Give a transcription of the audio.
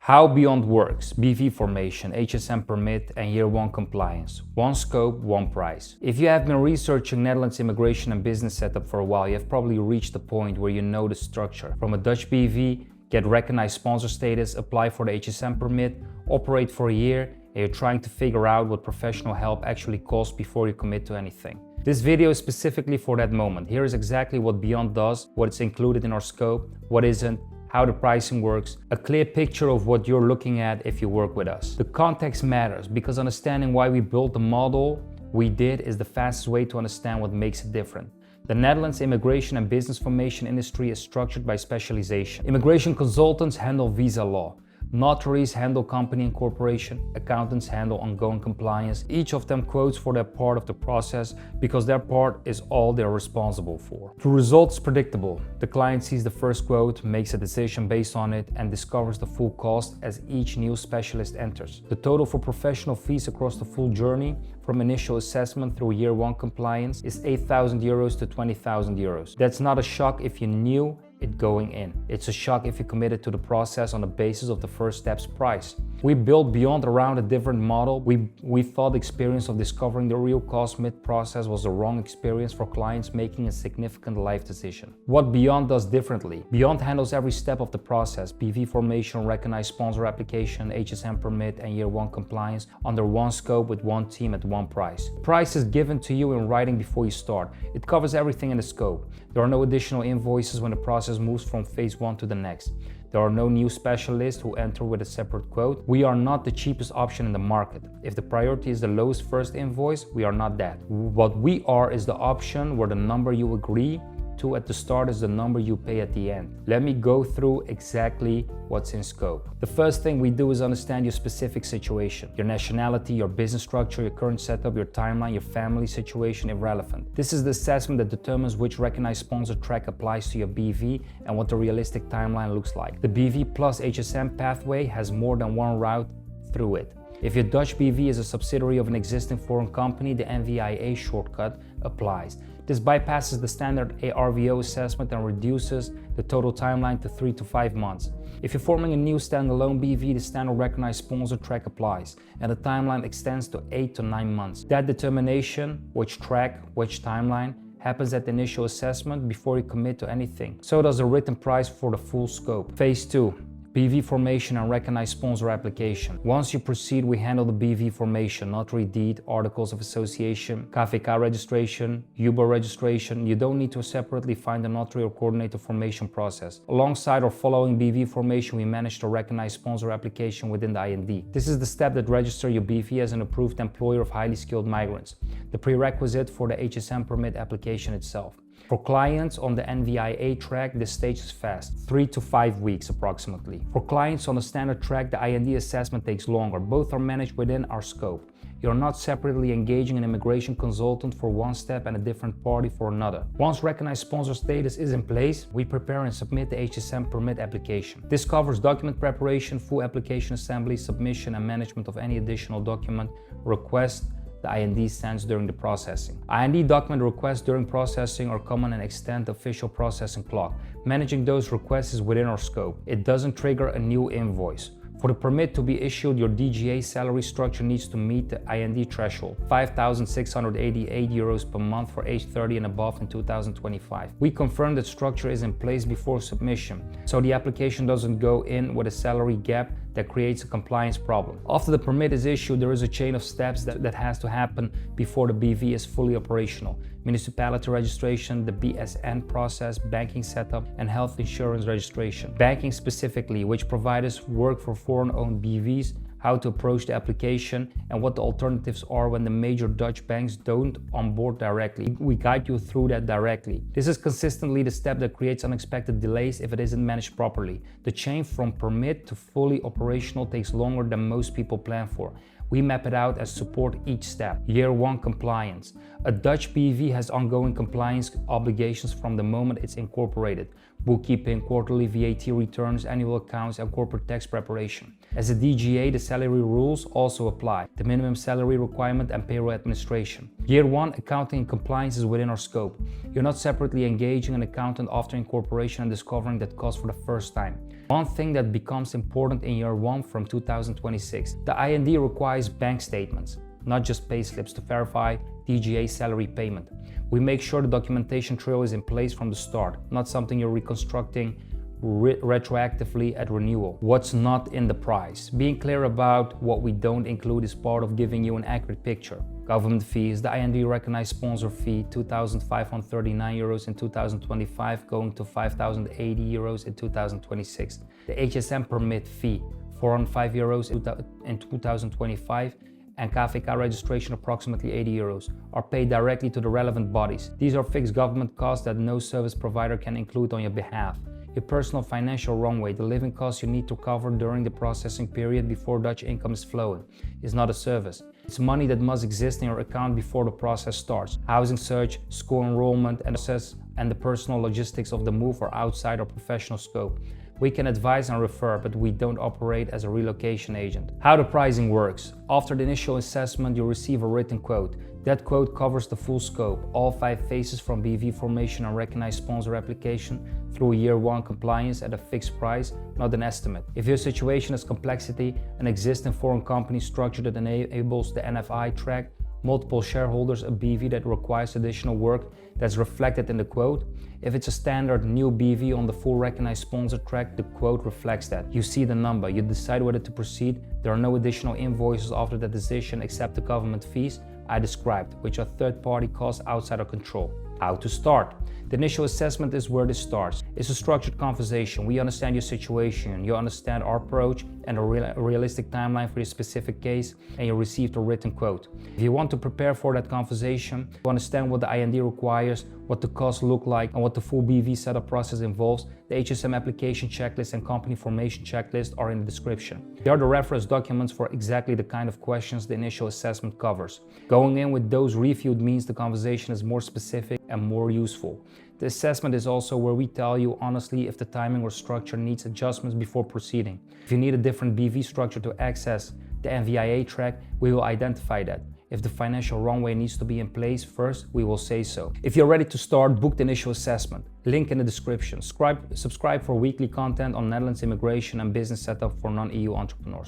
How Beyond works: BV formation, HSM permit, and year 1 compliance. One scope, one price. If you have been researching Netherlands immigration and business setup for a while, you have probably reached the point where you know the structure. From a Dutch BV, get recognized sponsor status, apply for the HSM permit, operate for a year, and you're trying to figure out what professional help actually costs before you commit to anything. This video is specifically for that moment. Here is exactly what Beyond does, what is included in our scope, what isn't, how the pricing works, a clear picture of what you're looking at if you work with us. The context matters because understanding why we built the model we did is the fastest way to understand what makes it different. The Netherlands immigration and business formation industry is structured by specialization. Immigration consultants handle visa law. Notaries handle company incorporation, accountants handle ongoing compliance. Each of them quotes for their part of the process because their part is all they're responsible for. The result is predictable. The client sees the first quote, makes a decision based on it, and discovers the full cost as each new specialist enters. The total for professional fees across the full journey, from initial assessment through year 1 compliance, is 8,000 euros to 20,000 euros. That's not a shock if you knew it going in. It's a shock if you committed to the process on the basis of the first step's price. We built Beyond around a different model. We thought the experience of discovering the real cost mid-process was the wrong experience for clients making a significant life decision. What Beyond does differently: Beyond handles every step of the process: BV formation, recognized sponsor application, HSM permit, and year 1 compliance under one scope with one team at one price. The price is given to you in writing before you start. It covers everything in the scope. There are no additional invoices when the process moves from phase 1 to the next. There are no new specialists who enter with a separate quote. We are not the cheapest option in the market. If the priority is the lowest first invoice, we are not that. What we are is the option where the number you agree to at the start is the number you pay at the end. Let me go through exactly what's in scope. The first thing we do is understand your specific situation. Your nationality, your business structure, your current setup, your timeline, your family situation, irrelevant. This is the assessment that determines which recognized sponsor track applies to your BV and what the realistic timeline looks like. The BV plus HSM pathway has more than one route through it. If your Dutch BV is a subsidiary of an existing foreign company, the NVIA shortcut applies. This bypasses the standard ARVO assessment and reduces the total timeline to 3 to 5 months. If you're forming a new standalone BV, the standard recognized sponsor track applies, and the timeline extends to 8 to 9 months. That determination, which track, which timeline, happens at the initial assessment before you commit to anything. So does the written price for the full scope. Phase 2. BV formation and recognized sponsor application. Once you proceed, we handle the BV formation, notary deed, articles of association, KVK registration, UBO registration. You don't need to separately find a notary or coordinate the formation process. Alongside or following BV formation, we manage to recognize sponsor application within the IND. This is the step that registers your BV as an approved employer of highly skilled migrants, the prerequisite for the HSM permit application itself. For clients on the NVIA track, this stage is fast, 3 to 5 weeks approximately. For clients on the standard track, the IND assessment takes longer. Both are managed within our scope. You're not separately engaging an immigration consultant for one step and a different party for another. Once recognized sponsor status is in place, we prepare and submit the HSM permit application. This covers document preparation, full application assembly, submission, and management of any additional document request the IND sends during the processing. IND document requests during processing are common and extend the official processing clock. Managing those requests is within our scope. It doesn't trigger a new invoice. For the permit to be issued, your DGA salary structure needs to meet the IND threshold, 5,688 euros per month for age 30 and above in 2025. We confirm that structure is in place before submission, so the application doesn't go in with a salary gap that creates a compliance problem. After the permit is issued, there is a chain of steps that has to happen before the BV is fully operational. Municipality registration, the BSN process, banking setup, and health insurance registration. Banking specifically, which providers work for foreign-owned BVs, how to approach the application, and what the alternatives are when the major Dutch banks don't onboard directly. We guide you through that directly. This is consistently the step that creates unexpected delays if it isn't managed properly. The chain from permit to fully operational takes longer than most people plan for. We map it out and support each step. Year 1 compliance. A Dutch BV has ongoing compliance obligations from the moment it's incorporated. bookkeeping, quarterly VAT returns, annual accounts, and corporate tax preparation. As a DGA, the salary rules also apply, the minimum salary requirement and payroll administration. Year 1, accounting and compliance is within our scope. You're not separately engaging an accountant after incorporation and discovering that cost for the first time. One thing that becomes important in year 1 from 2026, the IND requires bank statements, not just pay slips, to verify DGA salary payment. We make sure the documentation trail is in place from the start, not something you're reconstructing retroactively at renewal. What's not in the price? Being clear about what we don't include is part of giving you an accurate picture. Government fees, the IND recognized sponsor fee, €2,539 in 2025, going to €5,080 in 2026. The HSM permit fee, €405 in 2025, and KVK registration approximately €80, are paid directly to the relevant bodies. These are fixed government costs that no service provider can include on your behalf. Your personal financial runway, the living costs you need to cover during the processing period before Dutch income is flowing, is not a service. It's money that must exist in your account before the process starts. Housing search, school enrollment, and the personal logistics of the move are outside our professional scope. We can advise and refer, but we don't operate as a relocation agent. How the pricing works. After the initial assessment, you'll receive a written quote. That quote covers the full scope, all 5 phases from BV formation and recognized sponsor application through year 1 compliance at a fixed price, not an estimate. If your situation has complexity, an existing foreign company structure that enables the NFI track, multiple shareholders, a BV that requires additional work that's reflected in the quote. If it's a standard new BV on the full recognized sponsor track, the quote reflects that. You see the number, you decide whether to proceed. There are no additional invoices after the decision except the government fees I described, which are third-party costs outside our control. How to start? The initial assessment is where this starts. It's a structured conversation. We understand your situation, you understand our approach and a realistic timeline for your specific case, and you received a written quote. If you want to prepare for that conversation, to understand what the IND requires, what the costs look like, and what the full BV setup process involves, the HSM application checklist and company formation checklist are in the description. They are the reference documents for exactly the kind of questions the initial assessment covers. Going in with those reviewed means the conversation is more specific and more useful. The assessment is also where we tell you honestly if the timing or structure needs adjustments before proceeding. If you need a different BV structure to access the NVIA track, we will identify that. If the financial runway needs to be in place first, we will say so. If you're ready to start, book the initial assessment. Link in the description. Subscribe for weekly content on Netherlands immigration and business setup for non-EU entrepreneurs.